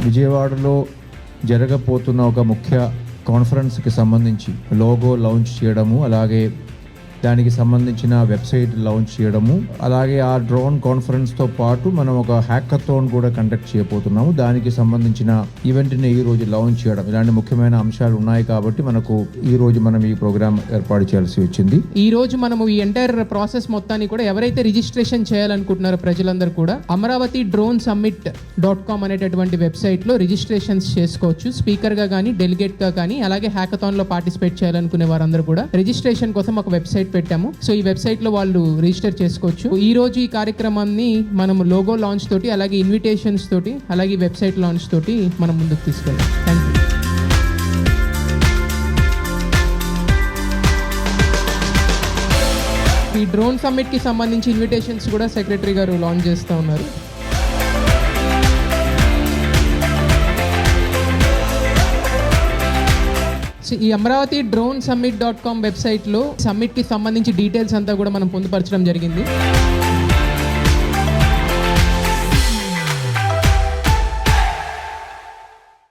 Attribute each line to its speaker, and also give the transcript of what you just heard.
Speaker 1: విజయవాడలో జరగబోతున్న ఒక ముఖ్య కాన్ఫరెన్స్కి సంబంధించి లోగో లాంచ్ చేయడము, అలాగే దానికి సంబంధించిన వెబ్సైట్ లాంచ్ చేయడము, అలాగే ఆ డ్రోన్ కాన్ఫరెన్స్తో పాటు మనం ఒక హ్యాకథాన్ కూడా కండక్ట్ చేయబోతున్నాము. దానికి సంబంధించిన ఈవెంట్ని ఈ రోజు లాంచ్ చేయడం, ఇలాంటి ముఖ్యమైన అంశాలు ఉన్నాయి కాబట్టి మనకు ఈ రోజు మనం ఈ ప్రోగ్రామ్ ఏర్పాటు చేయాల్సి వచ్చింది.
Speaker 2: ఈ రోజు మనము ఈ ఎంటైర్ ప్రాసెస్ మొత్తాన్ని కూడా ఎవరైతే రిజిస్ట్రేషన్ చేయాలనుకుంటున్నారో ప్రజలందరూ కూడా అమరావతి డ్రోన్ సమ్మిట్.com అనేటటువంటి వెబ్సైట్ లో రిజిస్ట్రేషన్స్ చేసుకోవచ్చు. స్పీకర్ గా కానీ, డెలిగేట్ గా కానీ, అలాగే హ్యాకథాన్ లో పార్టిసిపేట్ చేయాలనుకునే వారందరూ కూడా రిజిస్ట్రేషన్ కోసం ఒక వెబ్సైట్ పెట్టాము. సో ఈ వెబ్సైట్ లో వాళ్ళు రిజిస్టర్ చేసుకోవచ్చు. ఈ రోజు ఈ కార్యక్రమాన్ని మనము లోగో లాంచ్ తోటి, అలాగే ఇన్విటేషన్స్ తోటి, అలాగే వెబ్సైట్ లాంచ్ తోటి మనం ముందుకు తీసుకెళ్ళాం. Thank you. ఈ డ్రోన్ సమ్మిట్ కి సంబంధించి ఇన్విటేషన్స్ కూడా సెక్రటరీ గారు లాంచ్ చేస్తూ ఉన్నారు. ఈ అమరావతి డ్రోన్ సమ్మిట్.com వెబ్సైట్లో సమ్మిట్కి సంబంధించి డీటెయిల్స్ అంతా కూడా మనం పొందుపరచడం జరిగింది.